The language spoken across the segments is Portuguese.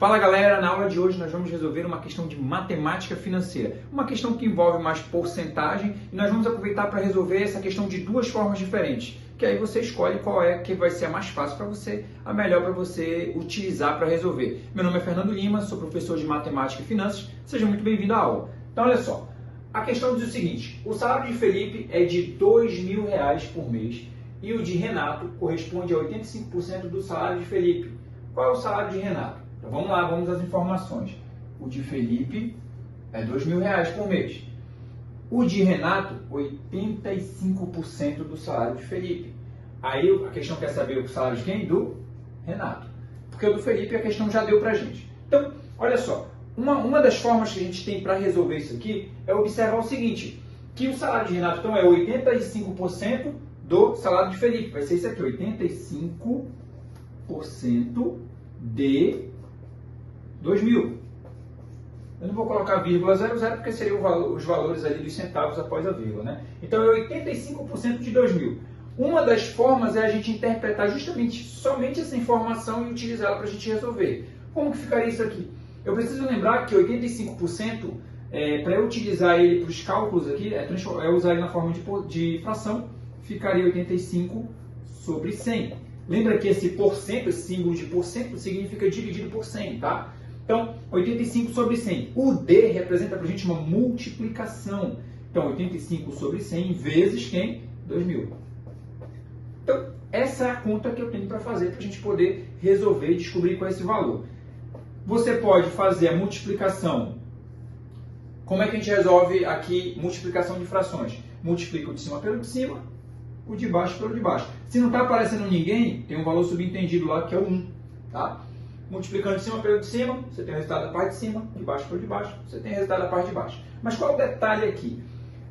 Fala galera, na aula de hoje nós vamos resolver uma questão de matemática financeira, uma questão que envolve mais porcentagem e nós vamos aproveitar para resolver essa questão de duas formas diferentes, que aí você escolhe qual é que vai ser a mais fácil para você, a melhor para você utilizar para resolver. Meu nome é Fernando Lima, sou professor de matemática e finanças, seja muito bem-vindo à aula. Então olha só, a questão diz o seguinte, o salário de Felipe é de R$2.000 por mês e o de Renato corresponde a 85% do salário de Felipe. Qual é o salário de Renato? Então vamos lá, vamos às informações. O de Felipe é R$2.000 por mês. O de Renato, 85% do salário de Felipe. Aí a questão quer saber o salário de quem? Do Renato. Porque o do Felipe a questão já deu pra gente. Então, olha só. Uma das formas que a gente tem para resolver isso aqui é observar o seguinte, que o salário de Renato então é 85% do salário de Felipe. Vai ser isso aqui, 85% de 2.000. Eu não vou colocar vírgula 00 porque seriam os valores ali dos centavos após a vírgula, né? Então é 85% de 2.000. Uma das formas é a gente interpretar justamente somente essa informação e utilizá-la para a gente resolver. Como que ficaria isso aqui? Eu preciso lembrar que 85%, para eu utilizar ele para os cálculos aqui, é usar ele na forma de fração, ficaria 85 sobre 100. Lembra que esse porcento, esse símbolo de porcento, significa dividido por 100, tá? Então, 85 sobre 100. O D representa para a gente uma multiplicação. Então, 85 sobre 100 vezes quem? 2.000. Então, essa é a conta que eu tenho para fazer para a gente poder resolver e descobrir qual é esse valor. Você pode fazer a multiplicação. Como é que a gente resolve aqui multiplicação de frações? Multiplica o de cima pelo de cima, o de baixo pelo de baixo. Se não está aparecendo ninguém, tem um valor subentendido lá que é o 1. Tá? Multiplicando de cima pelo de cima, você tem o resultado da parte de cima, de baixo pelo de baixo, você tem o resultado da parte de baixo. Mas qual é o detalhe aqui?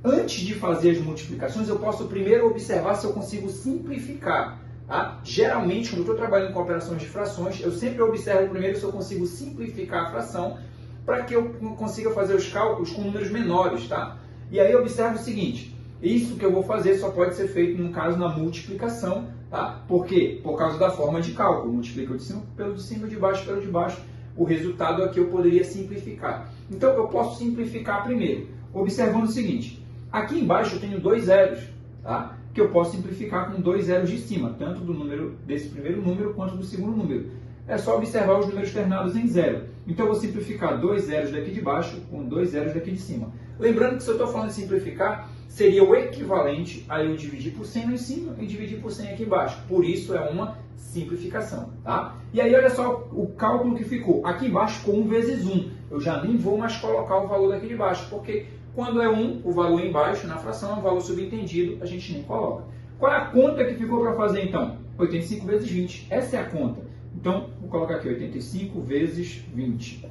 Antes de fazer as multiplicações, eu posso primeiro observar se eu consigo simplificar. Tá? Geralmente, quando eu estou trabalhando com operações de frações, eu sempre observo primeiro se eu consigo simplificar a fração para que eu consiga fazer os cálculos com números menores. Tá? E aí eu observo o seguinte, isso que eu vou fazer só pode ser feito, no caso, na multiplicação. Tá? Por quê? Por causa da forma de cálculo. Multiplica o de cima pelo de cima, de baixo pelo de baixo. O resultado aqui eu poderia simplificar. Então, eu posso simplificar primeiro, observando o seguinte. Aqui embaixo eu tenho dois zeros, tá? Que eu posso simplificar com dois zeros de cima, tanto do número desse primeiro número quanto do segundo número. É só observar os números terminados em zero. Então, eu vou simplificar dois zeros daqui de baixo com dois zeros daqui de cima. Lembrando que se eu estou falando de simplificar, seria o equivalente a eu dividir por 100 lá em cima e dividir por 100 aqui embaixo. Por isso, é uma simplificação. Tá? E aí, olha só o cálculo que ficou. Aqui embaixo ficou 1 vezes 1. Eu já nem vou mais colocar o valor daqui de baixo, porque quando é 1, o valor embaixo na fração é um valor subentendido, a gente nem coloca. Qual é a conta que ficou para fazer, então? 85 vezes 20. Essa é a conta. Então, vou colocar aqui 85 vezes 20.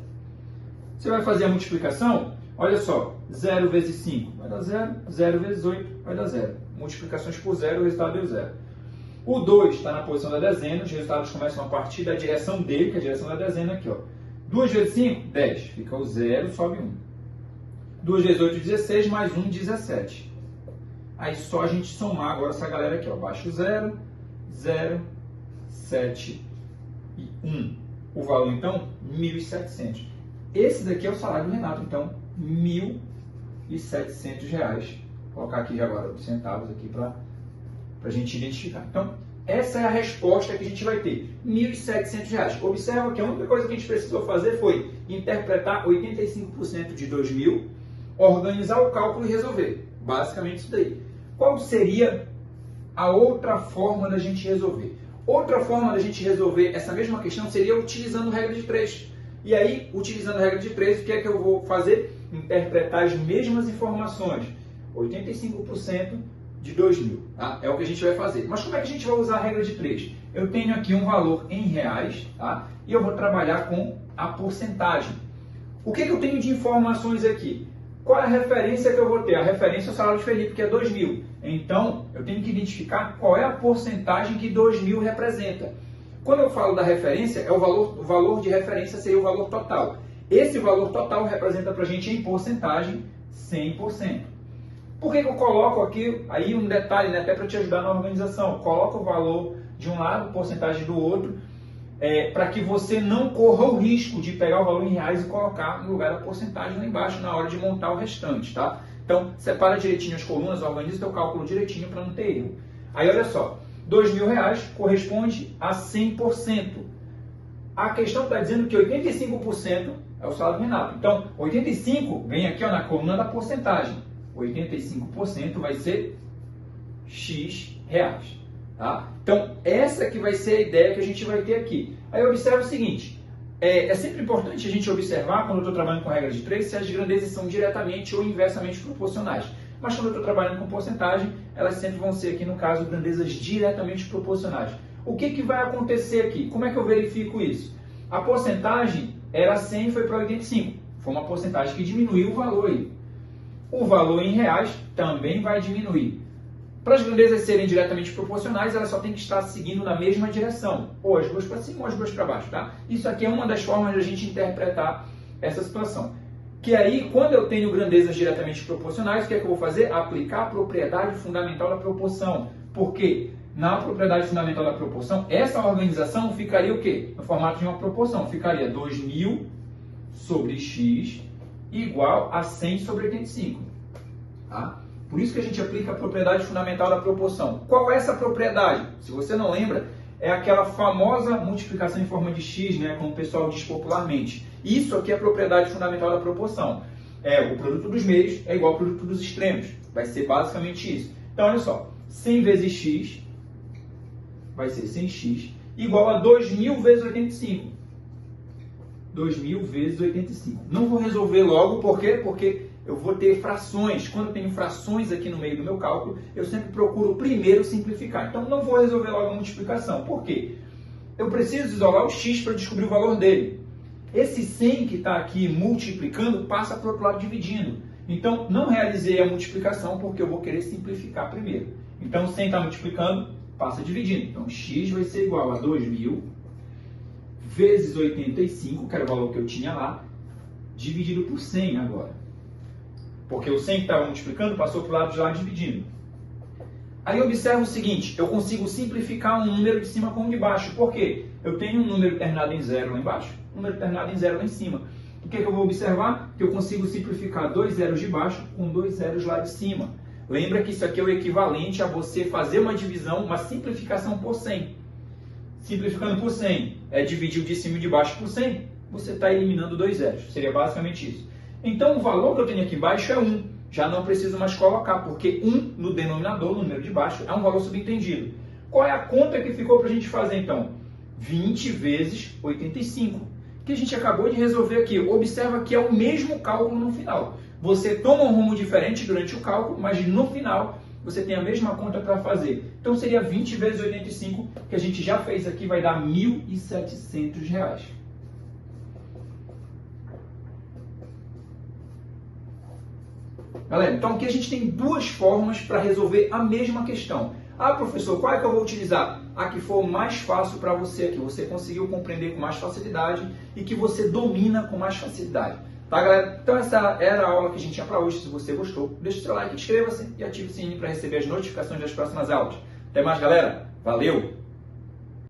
Você vai fazer a multiplicação? Olha só, 0 vezes 5 vai dar 0, 0 vezes 8 vai dar 0. Multiplicações por 0, o resultado deu 0. O 2 está na posição da dezena, os resultados começam a partir da direção dele, que é a direção da dezena aqui. Ó. 2 vezes 5, 10. Fica o 0, sobe 1. 2 vezes 8, 16, mais 1, 17. Aí só a gente somar agora essa galera aqui. Ó. Baixa o 0, 0, 7 e 1. O valor, então, 1.700. Esse daqui é o salário do Renato, então, R$1.700. Vou colocar aqui agora os centavos aqui para a gente identificar. Então, essa é a resposta que a gente vai ter. R$1.700. Observa que a única coisa que a gente precisou fazer foi interpretar 85% de 2.000, organizar o cálculo e resolver. Basicamente isso daí. Qual seria a outra forma da gente resolver? Outra forma da gente resolver essa mesma questão seria utilizando regra de 3. E aí, utilizando a regra de 3, o que é que eu vou fazer? Interpretar as mesmas informações. 85% de 2.000. Tá? É o que a gente vai fazer. Mas como é que a gente vai usar a regra de 3? Eu tenho aqui um valor em reais, tá? E eu vou trabalhar com a porcentagem. O que eu tenho de informações aqui? Qual é a referência que eu vou ter? A referência é o salário de Felipe, que é 2.000. Então, eu tenho que identificar qual é a porcentagem que 2.000 representa. Quando eu falo da referência, o valor de referência seria o valor total. Esse valor total representa para a gente em porcentagem 100%. Por que eu coloco aqui, aí um detalhe, né, até para te ajudar na organização, coloco o valor de um lado, porcentagem do outro, para que você não corra o risco de pegar o valor em reais e colocar no lugar da porcentagem lá embaixo na hora de montar o restante, tá? Então, separa direitinho as colunas, organiza o teu cálculo direitinho para não ter erro. Aí, olha só, R$2.000 corresponde a 100%. A questão está dizendo que 85% é o salário do Renato. Então, 85% vem aqui ó, na coluna da porcentagem. 85% vai ser X reais. Tá? Então, essa que vai ser a ideia que a gente vai ter aqui. Aí observa o seguinte, é sempre importante a gente observar, quando eu estou trabalhando com regra de 3, se as grandezas são diretamente ou inversamente proporcionais. Mas quando eu estou trabalhando com porcentagem, elas sempre vão ser aqui, no caso, grandezas diretamente proporcionais. O que vai acontecer aqui? Como é que eu verifico isso? A porcentagem era 100 e foi para 85. Foi uma porcentagem que diminuiu o valor aí. O valor em reais também vai diminuir. Para as grandezas serem diretamente proporcionais, elas só têm que estar seguindo na mesma direção. Ou as duas para cima ou as duas para baixo. Tá? Isso aqui é uma das formas de a gente interpretar essa situação. Que aí, quando eu tenho grandezas diretamente proporcionais, o que é que eu vou fazer? Aplicar a propriedade fundamental da proporção. Por quê? Na propriedade fundamental da proporção, essa organização ficaria o quê? No formato de uma proporção. Ficaria 2.000 sobre x igual a 100 sobre 85. Tá? Por isso que a gente aplica a propriedade fundamental da proporção. Qual é essa propriedade? Se você não lembra, é aquela famosa multiplicação em forma de x, né, como o pessoal diz popularmente. Isso aqui é a propriedade fundamental da proporção. O produto dos meios é igual ao produto dos extremos. Vai ser basicamente isso. Então, olha só. 100 vezes x vai ser 100x igual a 2.000 vezes 85. 2.000 vezes 85. Não vou resolver logo, por quê? Porque eu vou ter frações. Quando eu tenho frações aqui no meio do meu cálculo, eu sempre procuro primeiro simplificar. Então, não vou resolver logo a multiplicação. Por quê? Eu preciso isolar o x para descobrir o valor dele. Esse 100 que está aqui multiplicando passa para o outro lado dividindo. Então, não realizei a multiplicação porque eu vou querer simplificar primeiro. Então, 100 está multiplicando, passa dividindo. Então, x vai ser igual a 2.000 vezes 85, que era o valor que eu tinha lá, dividido por 100 agora. Porque o 100 que estava multiplicando passou para o lado de lá dividindo. Aí observa o seguinte, eu consigo simplificar um número de cima com um de baixo. Por quê? Eu tenho um número terminado em 0 lá embaixo, um número terminado em 0 lá em cima. O que eu vou observar? Que eu consigo simplificar 2 zeros de baixo com 2 zeros lá de cima. Lembra que isso aqui é o equivalente a você fazer uma divisão, uma simplificação por 100. Simplificando por 100 é dividir o de cima e de baixo por 100, você está eliminando 2 zeros. Seria basicamente isso. Então, o valor que eu tenho aqui embaixo é 1. Já não preciso mais colocar, porque 1 no denominador, no número de baixo, é um valor subentendido. Qual é a conta que ficou para a gente fazer, então? 20 vezes 85. Que a gente acabou de resolver aqui. Observa que é o mesmo cálculo no final. Você toma um rumo diferente durante o cálculo, mas no final você tem a mesma conta para fazer. Então, seria 20 vezes 85, que a gente já fez aqui, vai dar R$ 1.700. Galera, então aqui a gente tem duas formas para resolver a mesma questão. Ah, professor, qual é que eu vou utilizar? A que for mais fácil para você, que você conseguiu compreender com mais facilidade e que você domina com mais facilidade. Tá, galera? Então essa era a aula que a gente tinha para hoje. Se você gostou, deixa o seu like, inscreva-se e ative o sininho para receber as notificações das próximas aulas. Até mais, galera. Valeu!